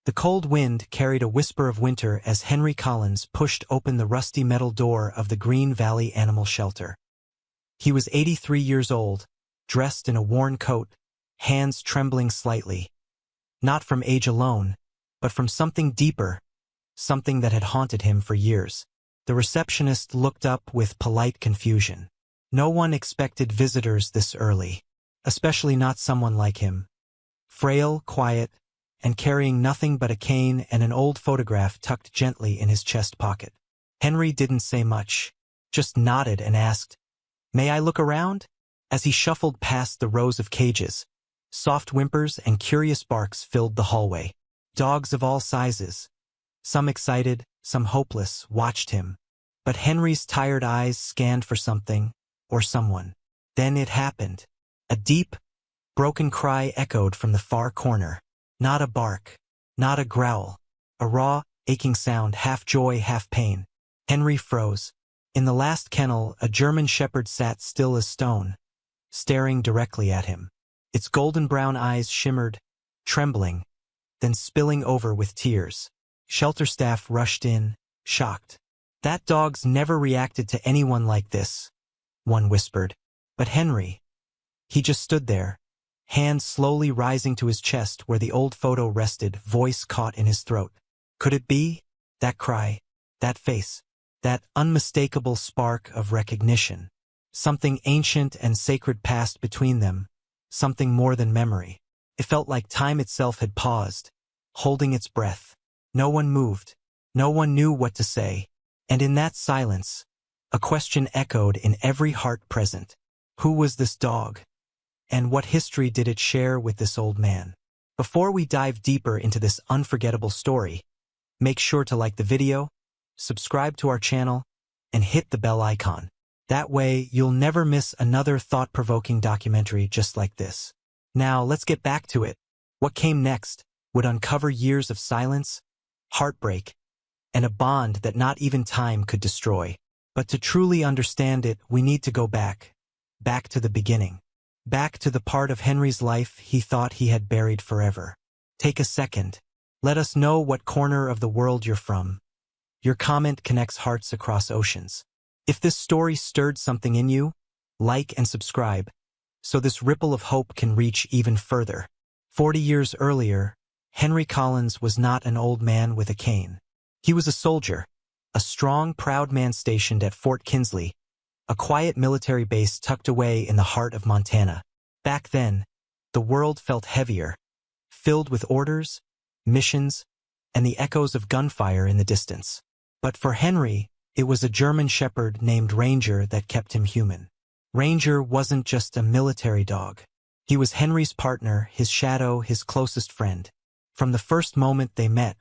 The cold wind carried a whisper of winter as Henry Collins pushed open the rusty metal door of the Green Valley Animal Shelter. He was 83 years old, dressed in a worn coat, hands trembling slightly. Not from age alone, but from something deeper, something that had haunted him for years. The receptionist looked up with polite confusion. No one expected visitors this early, especially not someone like him. Frail, quiet, and carrying nothing but a cane and an old photograph tucked gently in his chest pocket. Henry didn't say much, just nodded and asked, "May I look around?" As he shuffled past the rows of cages, soft whimpers and curious barks filled the hallway. Dogs of all sizes, some excited, some hopeless, watched him. But Henry's tired eyes scanned for something, or someone. Then it happened. A deep, broken cry echoed from the far corner. Not a bark, not a growl, a raw, aching sound, half joy, half pain. Henry froze. In the last kennel, a German shepherd sat still as stone, staring directly at him. Its golden brown eyes shimmered, trembling, then spilling over with tears. Shelter staff rushed in, shocked. "That dog's never reacted to anyone like this," one whispered. But Henry, he just stood there, hands slowly rising to his chest where the old photo rested, voice caught in his throat. Could it be? That cry, that face, that unmistakable spark of recognition. Something ancient and sacred passed between them, something more than memory. It felt like time itself had paused, holding its breath. No one moved. No one knew what to say. And in that silence, a question echoed in every heart present. Who was this dog? And what history did it share with this old man? Before we dive deeper into this unforgettable story, make sure to like the video, subscribe to our channel, and hit the bell icon. That way, you'll never miss another thought-provoking documentary just like this. Now, let's get back to it. What came next would uncover years of silence, heartbreak, and a bond that not even time could destroy. But to truly understand it, we need to go back to the beginning. Back to the part of Henry's life he thought he had buried forever. Take a second. Let us know what corner of the world you're from. Your comment connects hearts across oceans. If this story stirred something in you, like and subscribe, so this ripple of hope can reach even further. 40 years earlier, Henry Collins was not an old man with a cane. He was a soldier, a strong, proud man stationed at Fort Kinsley, a quiet military base tucked away in the heart of Montana. Back then, the world felt heavier, filled with orders, missions, and the echoes of gunfire in the distance. But for Henry, it was a German shepherd named Ranger that kept him human. Ranger wasn't just a military dog. He was Henry's partner, his shadow, his closest friend. From the first moment they met,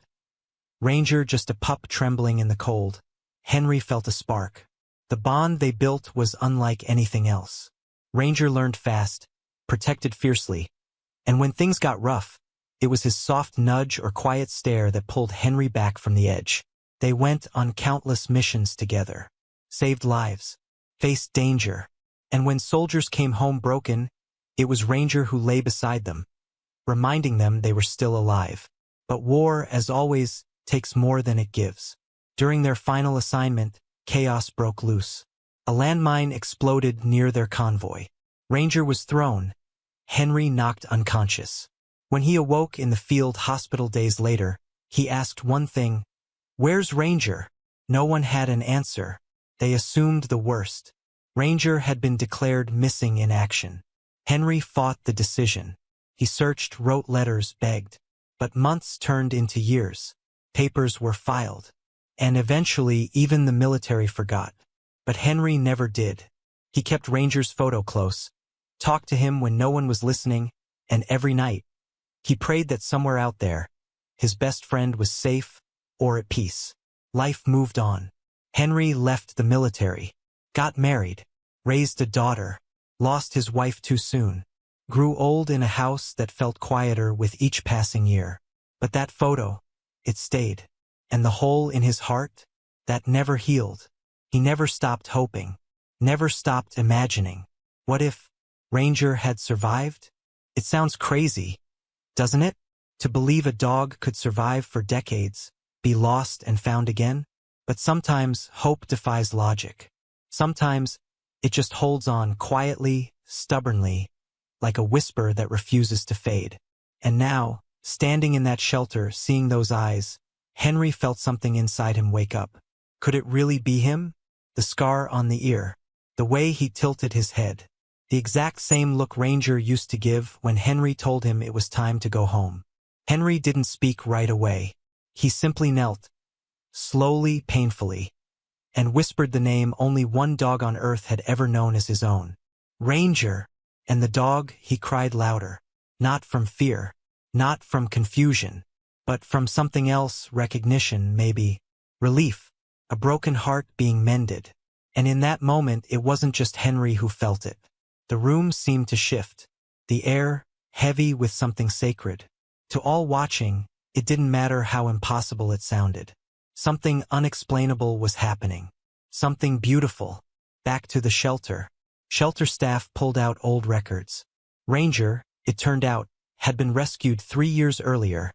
Ranger just a pup trembling in the cold, Henry felt a spark. The bond they built was unlike anything else. Ranger learned fast, protected fiercely, and when things got rough, it was his soft nudge or quiet stare that pulled Henry back from the edge. They went on countless missions together, saved lives, faced danger, and when soldiers came home broken, it was Ranger who lay beside them, reminding them they were still alive. But war, as always, takes more than it gives. During their final assignment, chaos broke loose. A landmine exploded near their convoy. Ranger was thrown. Henry knocked unconscious. When he awoke in the field hospital days later, he asked one thing, "Where's Ranger?" No one had an answer. They assumed the worst. Ranger had been declared missing in action. Henry fought the decision. He searched, wrote letters, begged. But months turned into years. Papers were filed. And eventually, even the military forgot. But Henry never did. He kept Ranger's photo close, talked to him when no one was listening, and every night, he prayed that somewhere out there, his best friend was safe or at peace. Life moved on. Henry left the military, got married, raised a daughter, lost his wife too soon, grew old in a house that felt quieter with each passing year. But that photo, it stayed. And the hole in his heart, that never healed. He never stopped hoping, never stopped imagining. What if Ranger had survived? It sounds crazy, doesn't it? To believe a dog could survive for decades, be lost and found again? But sometimes hope defies logic. Sometimes it just holds on quietly, stubbornly, like a whisper that refuses to fade. And now, standing in that shelter, seeing those eyes, Henry felt something inside him wake up. Could it really be him? The scar on the ear, the way he tilted his head, the exact same look Ranger used to give when Henry told him it was time to go home. Henry didn't speak right away. He simply knelt, slowly, painfully, and whispered the name only one dog on earth had ever known as his own. Ranger! And the dog, he cried louder. Not from fear, not from confusion, but from something else, recognition, maybe. Relief. A broken heart being mended. And in that moment, it wasn't just Henry who felt it. The room seemed to shift. The air, heavy with something sacred. To all watching, it didn't matter how impossible it sounded. Something unexplainable was happening. Something beautiful. Back to the shelter. Shelter staff pulled out old records. Ranger, it turned out, had been rescued 3 years earlier,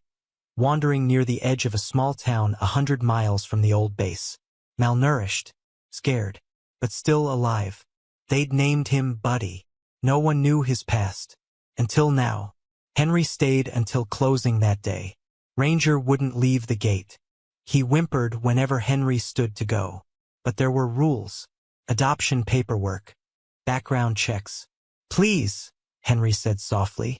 wandering near the edge of a small town 100 miles from the old base. Malnourished, scared, but still alive. They'd named him Buddy. No one knew his past. Until now. Henry stayed until closing that day. Ranger wouldn't leave the gate. He whimpered whenever Henry stood to go. But there were rules. Adoption paperwork. Background checks. Please, Henry said softly.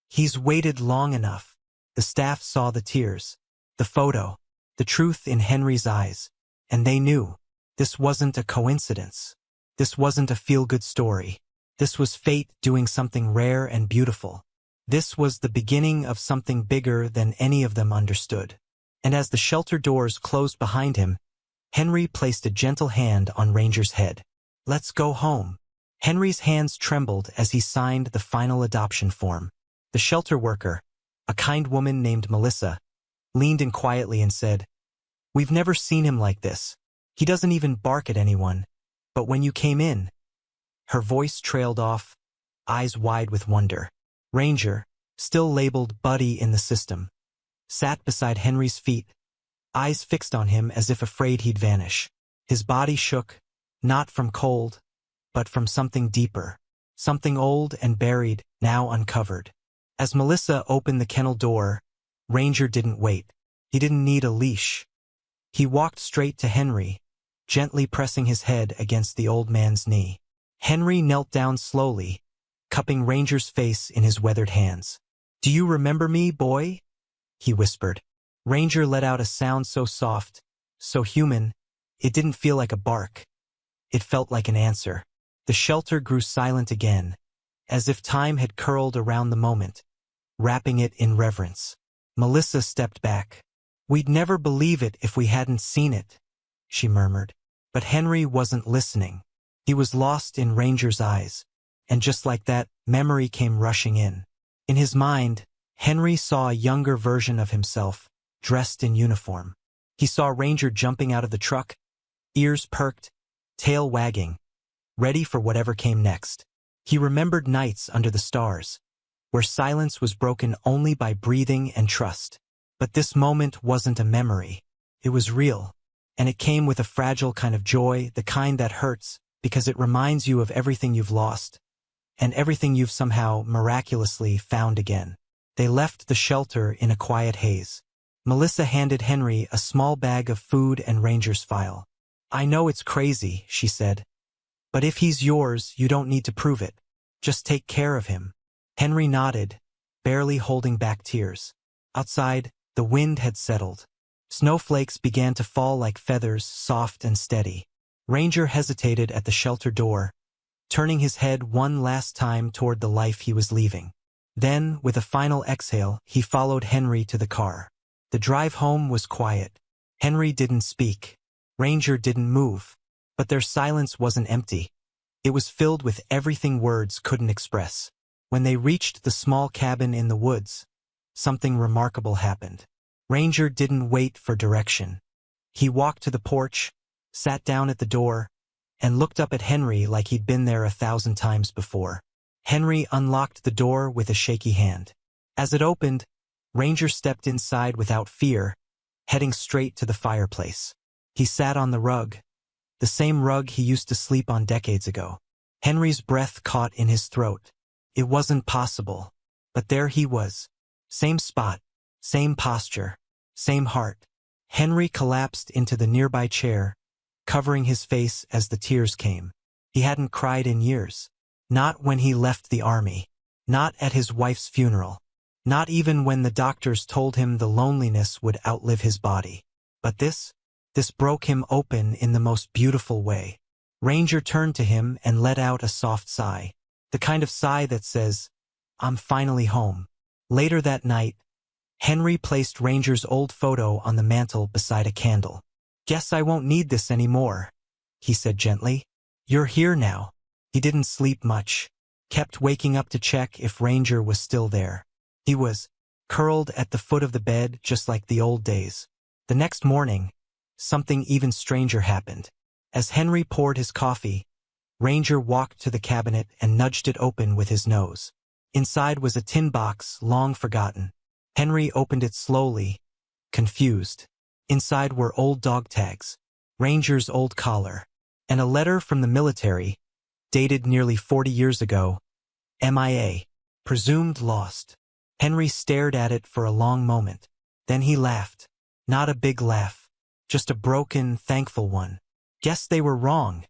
He's waited long enough. The staff saw the tears, the photo, the truth in Henry's eyes. And they knew. This wasn't a coincidence. This wasn't a feel-good story. This was fate doing something rare and beautiful. This was the beginning of something bigger than any of them understood. And as the shelter doors closed behind him, Henry placed a gentle hand on Ranger's head. Let's go home. Henry's hands trembled as he signed the final adoption form. The shelter worker, a kind woman named Melissa, leaned in quietly and said, "We've never seen him like this. He doesn't even bark at anyone. But when you came in..." Her voice trailed off, eyes wide with wonder. Ranger, still labeled Buddy in the system, sat beside Henry's feet, eyes fixed on him as if afraid he'd vanish. His body shook, not from cold, but from something deeper, something old and buried, now uncovered. As Melissa opened the kennel door, Ranger didn't wait. He didn't need a leash. He walked straight to Henry, gently pressing his head against the old man's knee. Henry knelt down slowly, cupping Ranger's face in his weathered hands. "Do you remember me, boy?" he whispered. Ranger let out a sound so soft, so human, it didn't feel like a bark. It felt like an answer. The shelter grew silent again, as if time had curled around the moment, wrapping it in reverence. Melissa stepped back. "We'd never believe it if we hadn't seen it," she murmured. But Henry wasn't listening. He was lost in Ranger's eyes. And just like that, memory came rushing in. In his mind, Henry saw a younger version of himself, dressed in uniform. He saw Ranger jumping out of the truck, ears perked, tail wagging, ready for whatever came next. He remembered nights under the stars, where silence was broken only by breathing and trust. But this moment wasn't a memory. It was real. And it came with a fragile kind of joy, the kind that hurts, because it reminds you of everything you've lost, and everything you've somehow miraculously found again. They left the shelter in a quiet haze. Melissa handed Henry a small bag of food and Ranger's file. "I know it's crazy," she said. "But if he's yours, you don't need to prove it. Just take care of him." Henry nodded, barely holding back tears. Outside, the wind had settled. Snowflakes began to fall like feathers, soft and steady. Ranger hesitated at the shelter door, turning his head one last time toward the life he was leaving. Then, with a final exhale, he followed Henry to the car. The drive home was quiet. Henry didn't speak. Ranger didn't move. But their silence wasn't empty. It was filled with everything words couldn't express. When they reached the small cabin in the woods, something remarkable happened. Ranger didn't wait for direction. He walked to the porch, sat down at the door, and looked up at Henry like he'd been there 1,000 times before. Henry unlocked the door with a shaky hand. As it opened, Ranger stepped inside without fear, heading straight to the fireplace. He sat on the rug, the same rug he used to sleep on decades ago. Henry's breath caught in his throat. It wasn't possible. But there he was. Same spot, same posture, same heart. Henry collapsed into the nearby chair, covering his face as the tears came. He hadn't cried in years. Not when he left the army. Not at his wife's funeral. Not even when the doctors told him the loneliness would outlive his body. But this broke him open in the most beautiful way. Ranger turned to him and let out a soft sigh. The kind of sigh that says, "I'm finally home." Later that night, Henry placed Ranger's old photo on the mantel beside a candle. "Guess I won't need this anymore," he said gently. "You're here now." He didn't sleep much, kept waking up to check if Ranger was still there. He was curled at the foot of the bed just like the old days. The next morning, something even stranger happened. As Henry poured his coffee, Ranger walked to the cabinet and nudged it open with his nose. Inside was a tin box, long forgotten. Henry opened it slowly, confused. Inside were old dog tags, Ranger's old collar, and a letter from the military, dated nearly 40 years ago. MIA, presumed lost. Henry stared at it for a long moment. Then he laughed. Not a big laugh, just a broken, thankful one. "Guess they were wrong,"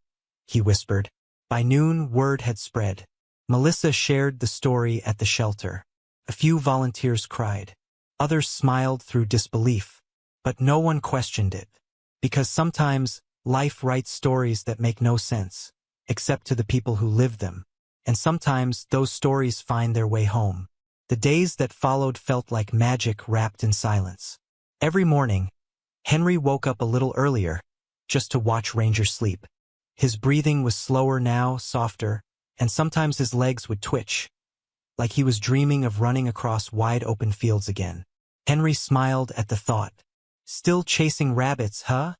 he whispered. By noon, word had spread. Melissa shared the story at the shelter. A few volunteers cried. Others smiled through disbelief. But no one questioned it. Because sometimes life writes stories that make no sense, except to the people who live them. And sometimes those stories find their way home. The days that followed felt like magic wrapped in silence. Every morning, Henry woke up a little earlier, just to watch Ranger sleep. His breathing was slower now, softer, and sometimes his legs would twitch, like he was dreaming of running across wide-open fields again. Henry smiled at the thought. "Still chasing rabbits, huh?"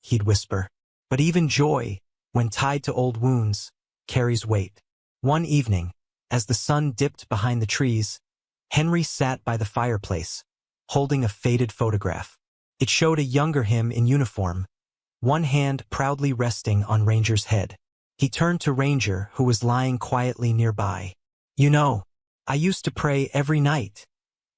he'd whisper. But even joy, when tied to old wounds, carries weight. One evening, as the sun dipped behind the trees, Henry sat by the fireplace, holding a faded photograph. It showed a younger him in uniform, one hand proudly resting on Ranger's head. He turned to Ranger, who was lying quietly nearby. "You know, I used to pray every night,"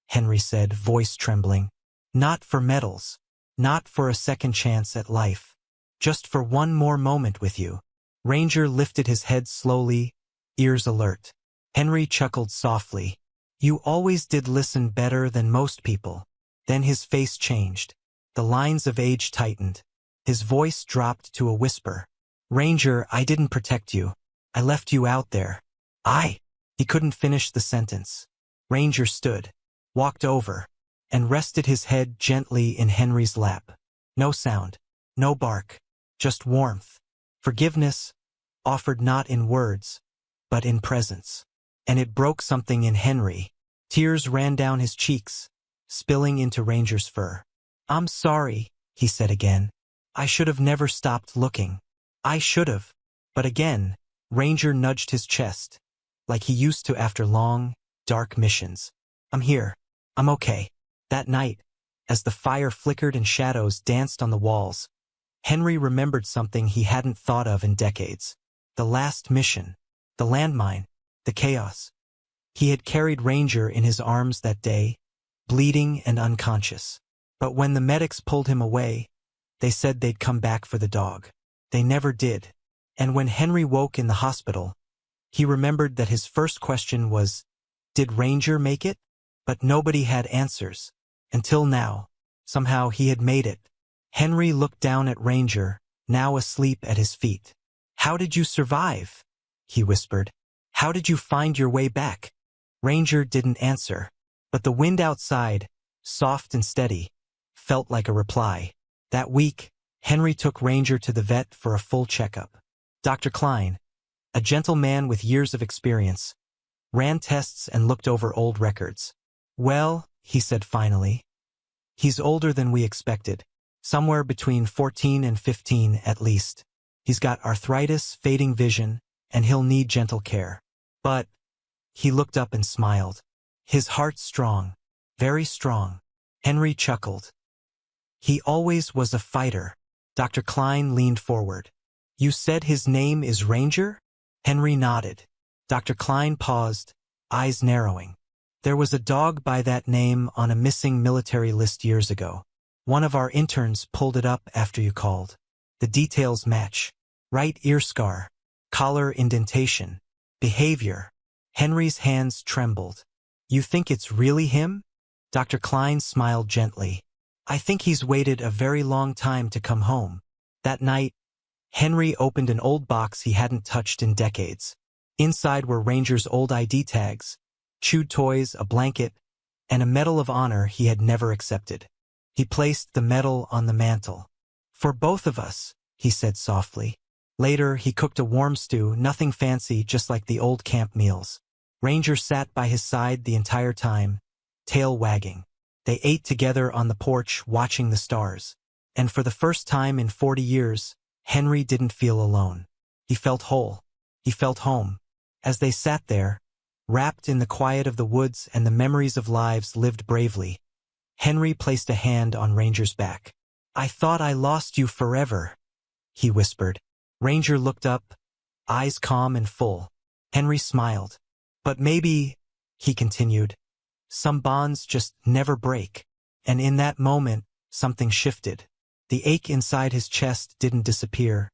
Henry said, voice trembling. "Not for medals, not for a second chance at life, just for one more moment with you." Ranger lifted his head slowly, ears alert. Henry chuckled softly. "You always did listen better than most people." Then his face changed. The lines of age tightened. His voice dropped to a whisper. "Ranger, I didn't protect you. I left you out there." He couldn't finish the sentence. Ranger stood, walked over, and rested his head gently in Henry's lap. No sound, no bark, just warmth. Forgiveness, offered not in words, but in presence. And it broke something in Henry. Tears ran down his cheeks, spilling into Ranger's fur. "I'm sorry," he said again. "I should have never stopped looking. I should have." But again, Ranger nudged his chest, like he used to after long, dark missions. "I'm here. I'm okay." That night, as the fire flickered and shadows danced on the walls, Henry remembered something he hadn't thought of in decades. The last mission, the landmine, the chaos. He had carried Ranger in his arms that day, bleeding and unconscious. But when the medics pulled him away, they said they'd come back for the dog. They never did. And when Henry woke in the hospital, he remembered that his first question was, did Ranger make it? But nobody had answers. Until now. Somehow he had made it. Henry looked down at Ranger, now asleep at his feet. "How did you survive?" he whispered. "How did you find your way back?" Ranger didn't answer, but the wind outside, soft and steady, felt like a reply. That week, Henry took Ranger to the vet for a full checkup. Dr. Klein, a gentle man with years of experience, ran tests and looked over old records. "Well," he said finally, "he's older than we expected. Somewhere between 14 and 15 at least. He's got arthritis, fading vision, and he'll need gentle care. But," he looked up and smiled, "his heart's strong. Very strong. Henry chuckled. He always was a fighter. Dr. Klein leaned forward. You said his name is Ranger? Henry nodded. Dr. Klein paused, eyes narrowing. There was a dog by that name on a missing military list years ago. One of our interns pulled it up after you called. The details match. Right ear scar. Collar indentation. Behavior. Henry's hands trembled. You think it's really him? Dr. Klein smiled gently. I think he's waited a very long time to come home. That night, Henry opened an old box he hadn't touched in decades. Inside were Ranger's old ID tags, chewed toys, a blanket, and a medal of honor he had never accepted. He placed the medal on the mantel. For both of us, he said softly. Later, he cooked a warm stew, nothing fancy, just like the old camp meals. Ranger sat by his side the entire time, tail wagging. They ate together on the porch, watching the stars. And for the first time in 40 years, Henry didn't feel alone. He felt whole. He felt home. As they sat there, wrapped in the quiet of the woods and the memories of lives lived bravely, Henry placed a hand on Ranger's back. I thought I lost you forever, he whispered. Ranger looked up, eyes calm and full. Henry smiled. But maybe, he continued, some bonds just never break. And in that moment, something shifted. The ache inside his chest didn't disappear,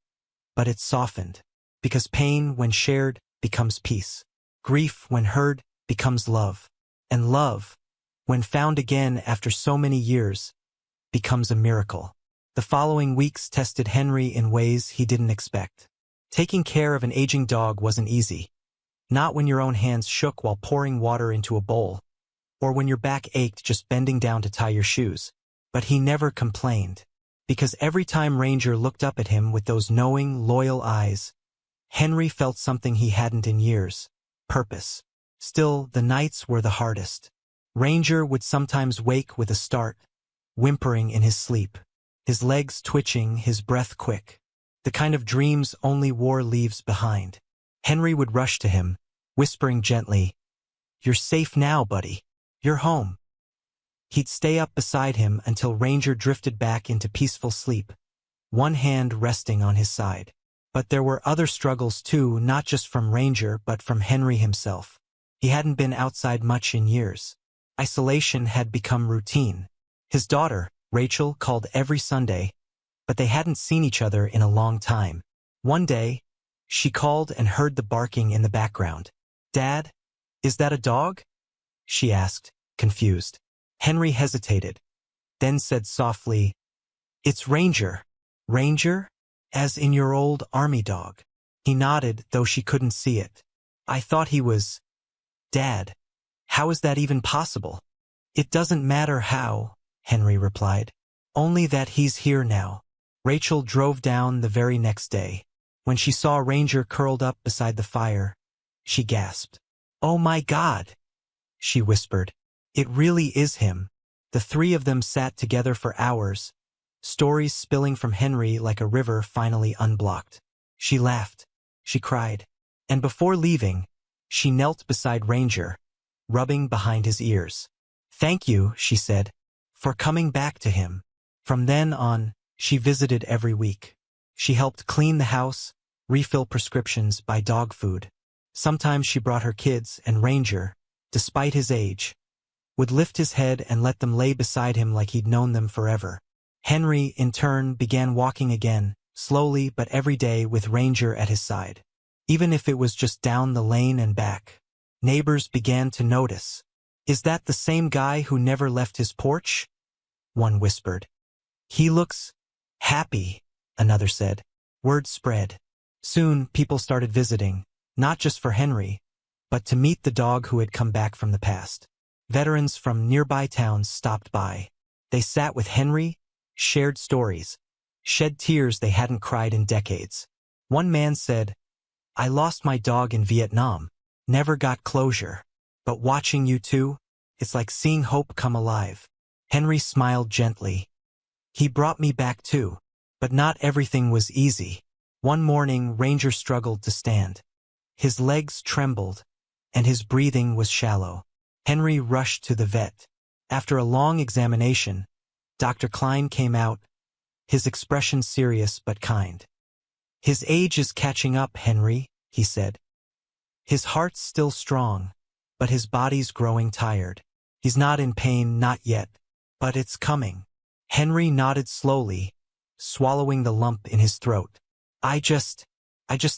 but it softened. Because pain, when shared, becomes peace. Grief, when heard, becomes love. And love, when found again after so many years, becomes a miracle. The following weeks tested Henry in ways he didn't expect. Taking care of an aging dog wasn't easy. Not when your own hands shook while pouring water into a bowl, or when your back ached just bending down to tie your shoes. But he never complained. Because every time Ranger looked up at him with those knowing, loyal eyes, Henry felt something he hadn't in years. Purpose. Still, the nights were the hardest. Ranger would sometimes wake with a start, whimpering in his sleep, his legs twitching, his breath quick. The kind of dreams only war leaves behind. Henry would rush to him, whispering gently, You're safe now, buddy. You're home. He'd stay up beside him until Ranger drifted back into peaceful sleep, one hand resting on his side. But there were other struggles too, not just from Ranger but from Henry himself. He hadn't been outside much in years. Isolation had become routine. His daughter, Rachel, called every Sunday, but they hadn't seen each other in a long time. One day, she called and heard the barking in the background. Dad, is that a dog? She asked, confused. Henry hesitated, then said softly, It's Ranger. Ranger? As in your old army dog. He nodded, though she couldn't see it. I thought he was... Dad. How is that even possible? It doesn't matter how, Henry replied. Only that he's here now. Rachel drove down the very next day. When she saw Ranger curled up beside the fire, she gasped. Oh my God, she whispered. It really is him. The three of them sat together for hours, stories spilling from Henry like a river finally unblocked. She laughed. She cried. And before leaving, she knelt beside Ranger, rubbing behind his ears. Thank you, she said, for coming back to him. From then on, she visited every week. She helped clean the house, refill prescriptions, buy dog food. Sometimes she brought her kids, and Ranger, despite his age, would lift his head and let them lay beside him like he'd known them forever. Henry, in turn, began walking again, slowly but every day with Ranger at his side. Even if it was just down the lane and back. Neighbors began to notice. Is that the same guy who never left his porch? One whispered. He looks happy, another said. Word spread. Soon, people started visiting, not just for Henry, but to meet the dog who had come back from the past. Veterans from nearby towns stopped by. They sat with Henry, shared stories, shed tears they hadn't cried in decades. One man said, I lost my dog in Vietnam, never got closure. But watching you two, it's like seeing hope come alive. Henry smiled gently. He brought me back too. But not everything was easy. One morning, Ranger struggled to stand. His legs trembled, and his breathing was shallow. Henry rushed to the vet. After a long examination, Dr. Klein came out, his expression serious but kind. "His age is catching up, Henry," he said. "His heart's still strong, but his body's growing tired. He's not in pain, not yet, but it's coming." Henry nodded slowly, swallowing the lump in his throat. I just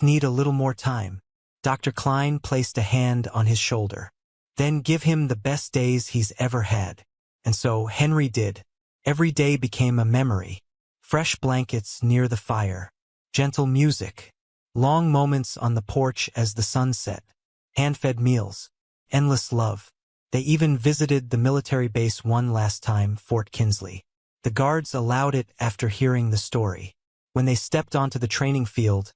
need a little more time." Dr. Klein placed a hand on his shoulder. "Then give him the best days he's ever had." And so Henry did. Every day became a memory. Fresh blankets near the fire, gentle music, long moments on the porch as the sun set, hand-fed meals, endless love. They even visited the military base one last time, Fort Kinsley. The guards allowed it after hearing the story. When they stepped onto the training field,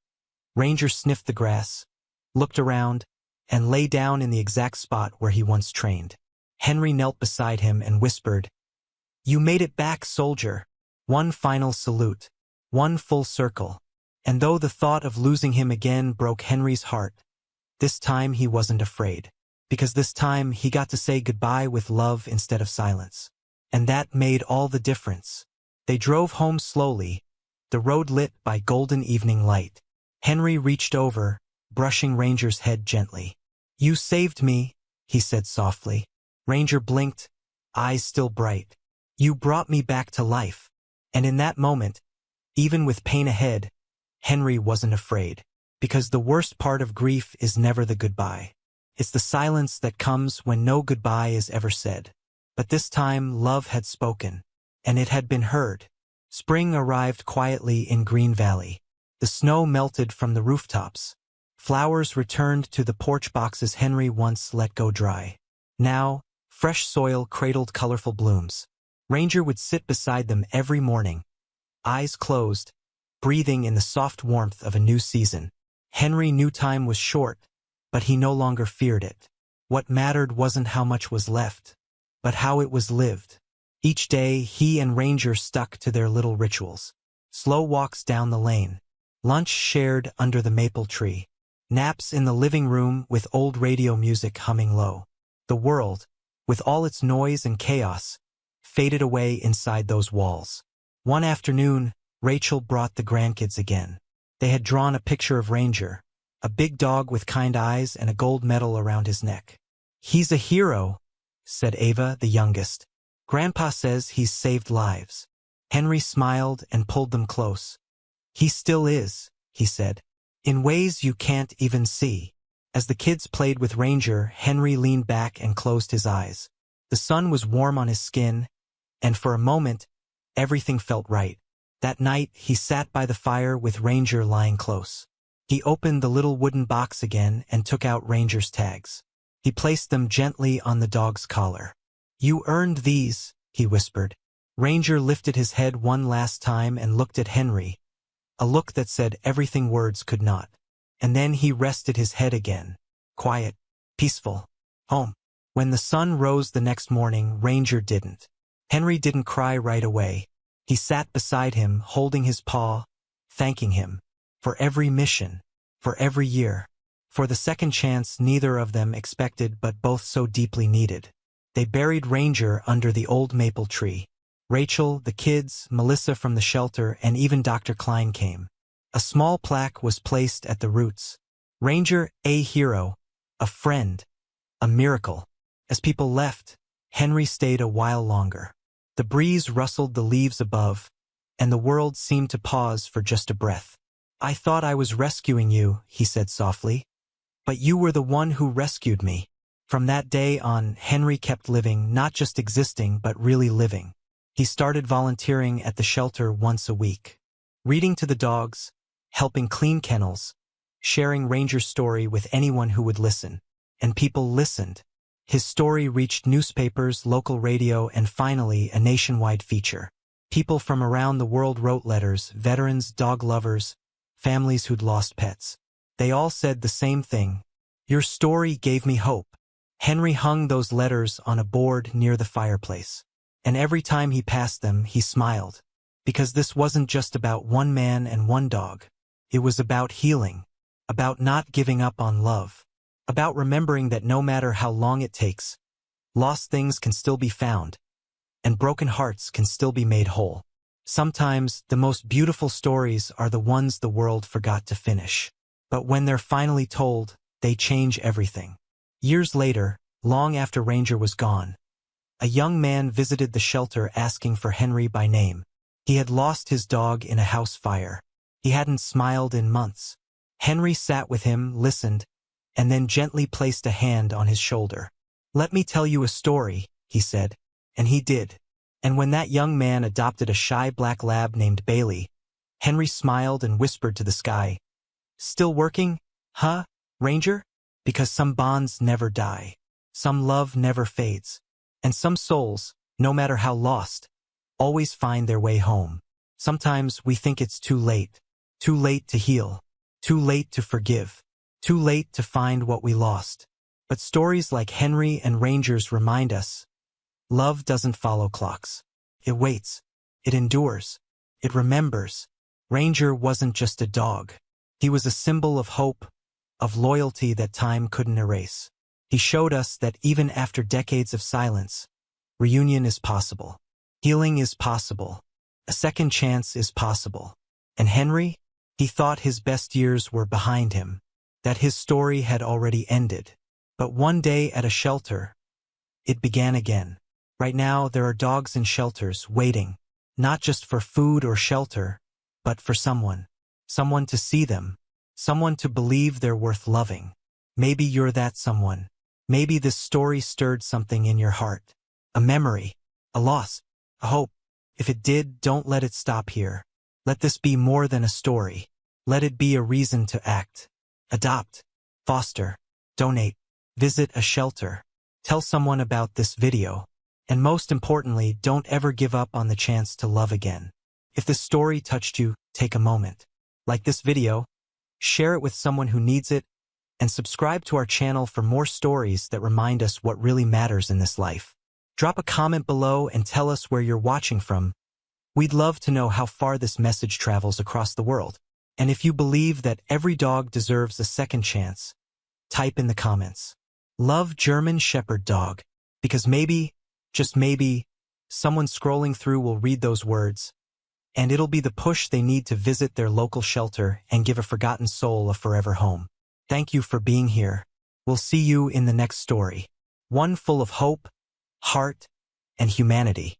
Ranger sniffed the grass, looked around, and lay down in the exact spot where he once trained. Henry knelt beside him and whispered, "You made it back, soldier." One final salute, one full circle. And though the thought of losing him again broke Henry's heart, this time he wasn't afraid. Because this time he got to say goodbye with love instead of silence. And that made all the difference. They drove home slowly, the road lit by golden evening light. Henry reached over, brushing Ranger's head gently. "You saved me," he said softly. Ranger blinked, eyes still bright. "You brought me back to life." And in that moment, even with pain ahead, Henry wasn't afraid. Because the worst part of grief is never the goodbye. It's the silence that comes when no goodbye is ever said. But this time love had spoken, and it had been heard. Spring arrived quietly in Green Valley. The snow melted from the rooftops. Flowers returned to the porch boxes Henry once let go dry. Now, fresh soil cradled colorful blooms. Ranger would sit beside them every morning, eyes closed, breathing in the soft warmth of a new season. Henry knew time was short, but he no longer feared it. What mattered wasn't how much was left, but how it was lived. Each day, he and Ranger stuck to their little rituals. Slow walks down the lane, lunch shared under the maple tree, naps in the living room with old radio music humming low. The world, with all its noise and chaos, faded away inside those walls. One afternoon, Rachel brought the grandkids again. They had drawn a picture of Ranger, a big dog with kind eyes and a gold medal around his neck. "He's a hero," said Ava, the youngest. "Grandpa says he's saved lives." Henry smiled and pulled them close. "He still is," he said, "in ways you can't even see." As the kids played with Ranger, Henry leaned back and closed his eyes. The sun was warm on his skin, and for a moment, everything felt right. That night, he sat by the fire with Ranger lying close. He opened the little wooden box again and took out Ranger's tags. He placed them gently on the dog's collar. "You earned these," he whispered. Ranger lifted his head one last time and looked at Henry, a look that said everything words could not. And then he rested his head again. Quiet, peaceful, home. When the sun rose the next morning, Ranger didn't. Henry didn't cry right away. He sat beside him, holding his paw, thanking him for every mission, for every year, for the second chance neither of them expected but both so deeply needed. They buried Ranger under the old maple tree. Rachel, the kids, Melissa from the shelter, and even Dr. Klein came. A small plaque was placed at the roots. "Ranger, a hero, a friend, a miracle." As people left, Henry stayed a while longer. The breeze rustled the leaves above, and the world seemed to pause for just a breath. "I thought I was rescuing you," he said softly, "but you were the one who rescued me." From that day on, Henry kept living, not just existing, but really living. He started volunteering at the shelter once a week, reading to the dogs, helping clean kennels, sharing Ranger's story with anyone who would listen. And people listened. His story reached newspapers, local radio, and finally a nationwide feature. People from around the world wrote letters, veterans, dog lovers, families who'd lost pets. They all said the same thing: "Your story gave me hope." Henry hung those letters on a board near the fireplace. And every time he passed them, he smiled. Because this wasn't just about one man and one dog. It was about healing, about not giving up on love, about remembering that no matter how long it takes, lost things can still be found, and broken hearts can still be made whole. Sometimes, the most beautiful stories are the ones the world forgot to finish. But when they're finally told, they change everything. Years later, long after Ranger was gone, a young man visited the shelter asking for Henry by name. He had lost his dog in a house fire. He hadn't smiled in months. Henry sat with him, listened, and then gently placed a hand on his shoulder. "Let me tell you a story," he said. And he did. And when that young man adopted a shy black lab named Bailey, Henry smiled and whispered to the sky, "Still working, huh, Ranger? Because some bonds never die. Some love never fades. And some souls, no matter how lost, always find their way home." Sometimes we think it's too late. Too late to heal. Too late to forgive. Too late to find what we lost. But stories like Henry and Ranger's remind us, love doesn't follow clocks. It waits. It endures. It remembers. Ranger wasn't just a dog. He was a symbol of hope, of loyalty that time couldn't erase. He showed us that even after decades of silence, reunion is possible. Healing is possible. A second chance is possible. And Henry? He thought his best years were behind him, that his story had already ended. But one day at a shelter, it began again. Right now, there are dogs in shelters waiting, not just for food or shelter, but for someone. Someone to see them. Someone to believe they're worth loving. Maybe you're that someone. Maybe this story stirred something in your heart. A memory, a loss, a hope. If it did, don't let it stop here. Let this be more than a story. Let it be a reason to act. Adopt. Foster. Donate. Visit a shelter. Tell someone about this video. And most importantly, don't ever give up on the chance to love again. If this story touched you, take a moment. Like this video, share it with someone who needs it, and subscribe to our channel for more stories that remind us what really matters in this life. Drop a comment below and tell us where you're watching from. We'd love to know how far this message travels across the world. And if you believe that every dog deserves a second chance, type in the comments, "Love German Shepherd Dog," because maybe, just maybe, someone scrolling through will read those words, and it'll be the push they need to visit their local shelter and give a forgotten soul a forever home. Thank you for being here. We'll see you in the next story. One full of hope, heart, and humanity.